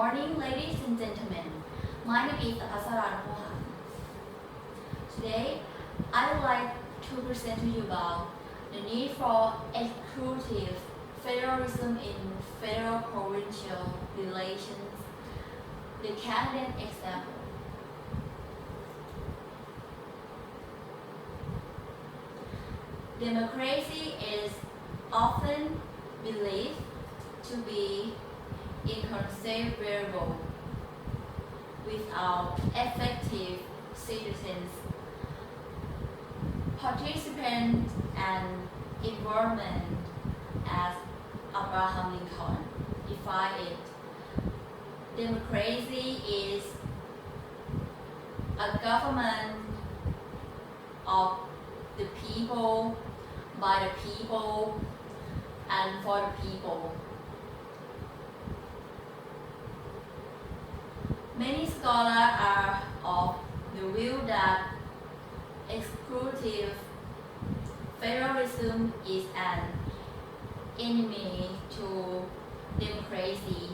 Morning, ladies and gentlemen. My name is Apasaran Mohan. Today, I would like to present to you about the need for exclusive federalism in federal-provincial relations, the Canadian example. Democracy is often believed to be inconceivable without effective citizens, participants, and involvement, as Abraham Lincoln defined it. Democracy is a government of the people, by the people, and for the people. Many scholars are of the view that exclusive federalism is an enemy to democracy.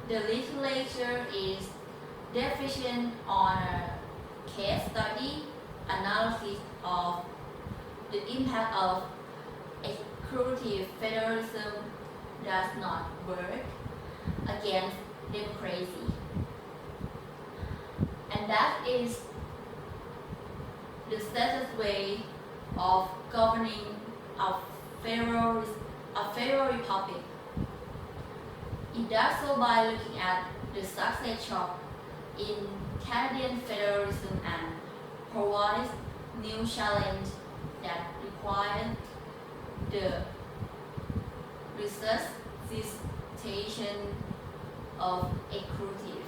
The legislature is deficient on a case study analysis of the impact of exclusive federalism does not work against democracy. And that is the safest way of governing a federal republic. It does so by looking at the success shock in Canadian federalism and provides new challenge that require the resuscitation of exclusive.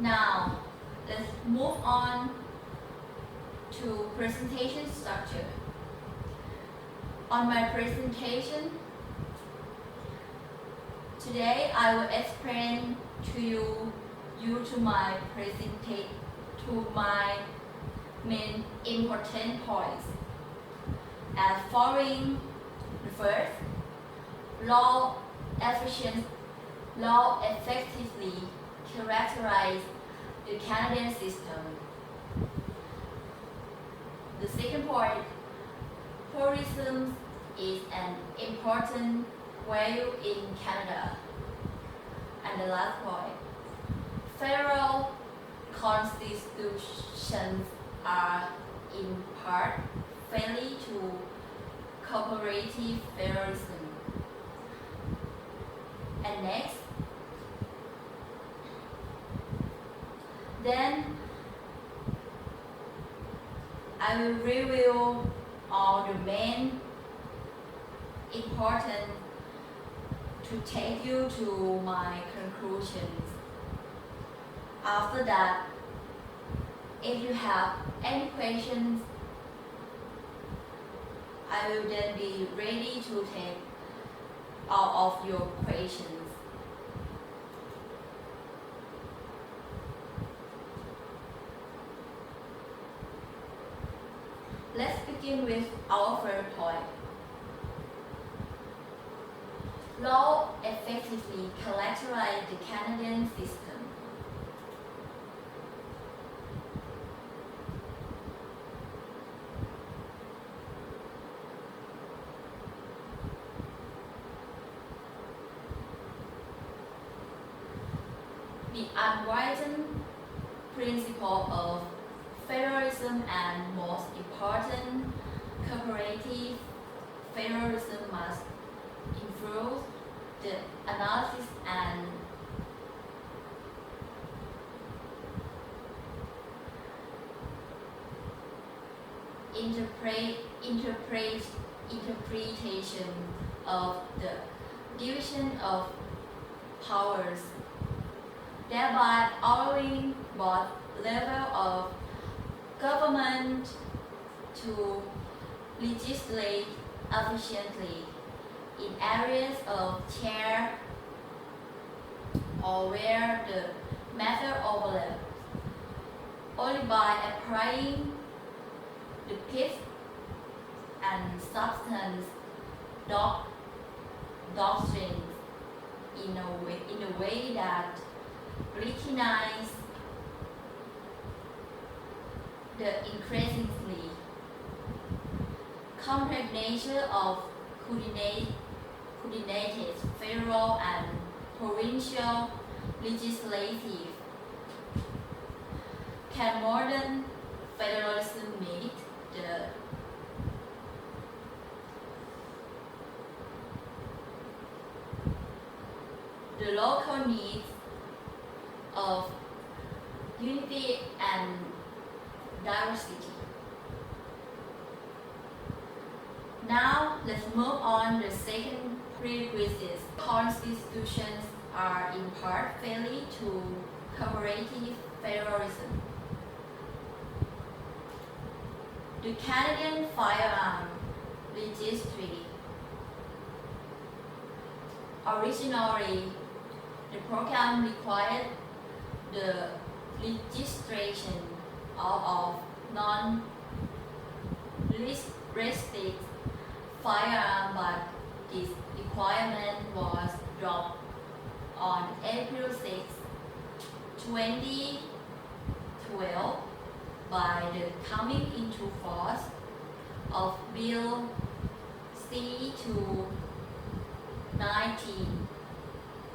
Now, let's move on to presentation structure. On my presentation, today I will explain to you my main important points. As following: the first, law effectively characterize the Canadian system. The second point, pluralism is an important value in Canada. And the last point, federal constitutions are in part friendly to cooperative federalism. And next, then I will review all the main important to take you to my conclusions. After that, if you have any questions, I will then be ready to take all of your questions. Let's begin with our first point. Law effectively characterize the Canadian system. The unwritten principle of federalism and, most important, cooperative federalism must influence the analysis and interpretation of the division of powers, thereby allowing both level of government to legislate efficiently in areas of share or where the matter overlaps. only by applying the pith and substance doctrines in a way that recognize the increasingly complex nature of coordinated federal and provincial legislative. Can modern federalism meet the local needs of unity and diversity? Now let's move on to the second prerequisite. Constitutions are in part fairly to comparative federalism. The Canadian Firearm Registry. Originally, the program required the registration of non-restricted firearm, but this requirement was dropped on April 6, 2012 by the coming into force of Bill C-219.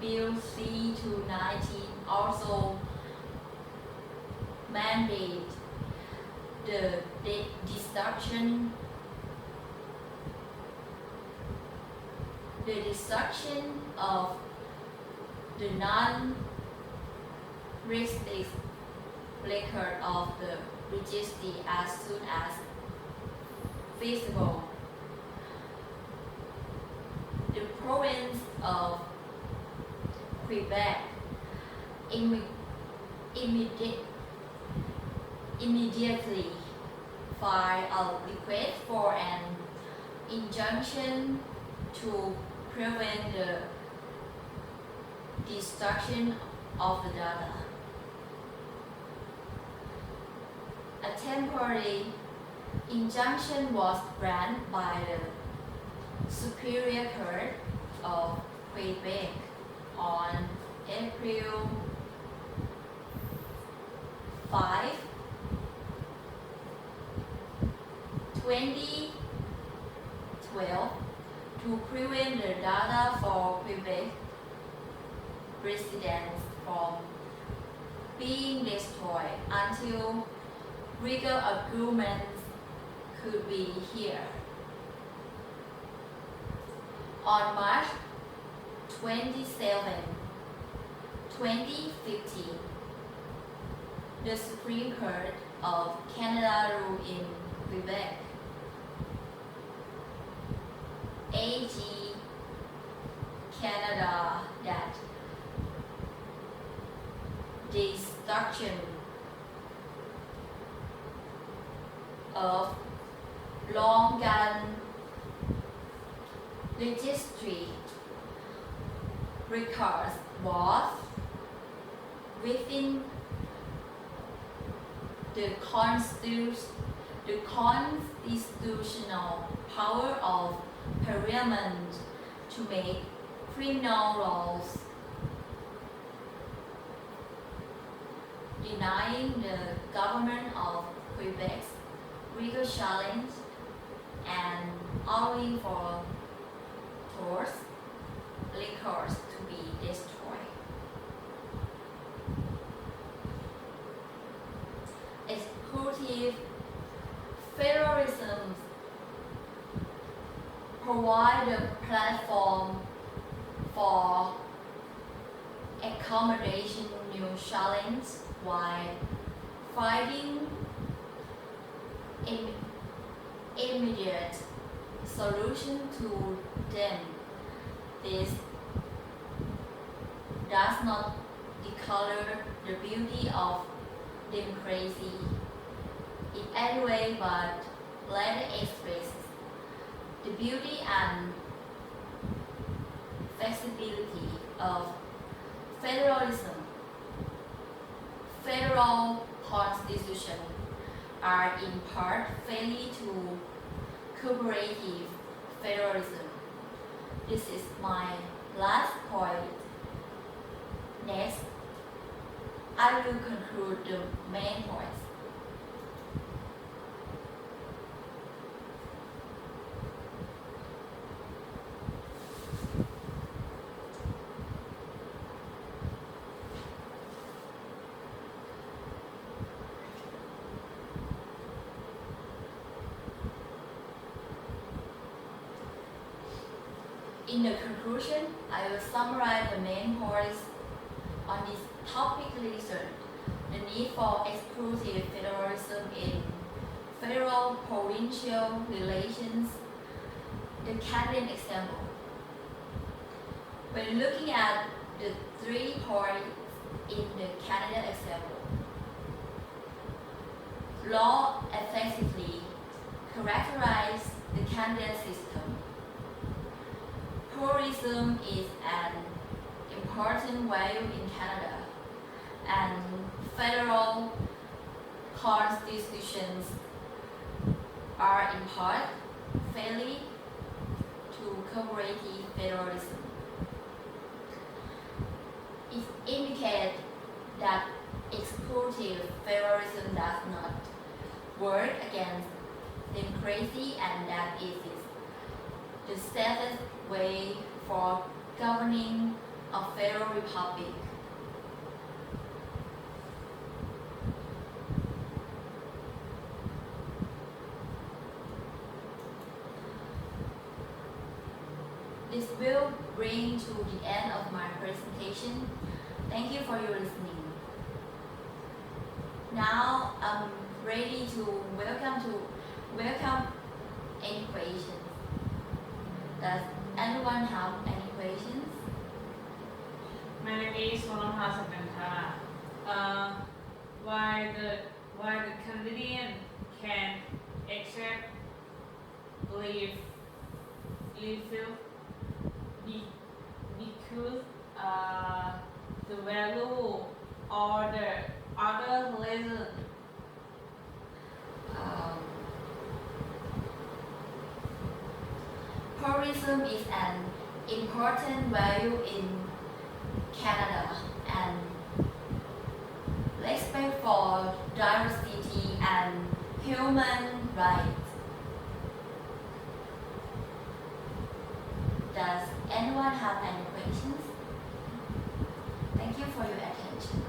Bill C-219 also mandate the destruction of the non-restricted record of the registry as soon as feasible. The province of Quebec immediately filed a request for an injunction to prevent the destruction of the data. A temporary injunction was granted by the Superior Court of Quebec on April 5, 2012 to prevent the data for Quebec residents from being destroyed until legal agreements could be here. On March 27, 2015, the Supreme Court of Canada ruled in Quebec AG Canada that destruction of long gun registry records was within the constitutional power of Parliament to make criminal laws, denying the government of Quebec's legal challenge and allowing for those records to be destroyed. Executive federalism provide a platform for accommodation new challenge while finding immediate solution to them. This does not decolor the beauty of democracy in any way, but rather express the beauty and flexibility of federalism. Federal constitution are in part friendly to cooperative federalism. This is my last point. Next, I will conclude the main points. In the conclusion, I will summarize the main points on this topic research. The need for exclusive federalism in federal-provincial relations. The Canadian example. When looking at the 3 points in the Canadian example, law effectively characterizes the Canadian system. Pluralism is an important value in Canada, and federal constitutions are in part friendly to cooperative federalism. It indicates that exclusive federalism does not work against democracy and that it is the safest way for governing a federal republic. This will bring to the end of my presentation. Thank you for your listening. Now I'm ready to welcome any questions. Does anyone have any questions? My name is Sonamha Sakanta. Why the Canadian can accept leave because the value or the other reason. Pluralism is an important value in Canada, and respect for diversity and human rights. Does anyone have any questions? Thank you for your attention.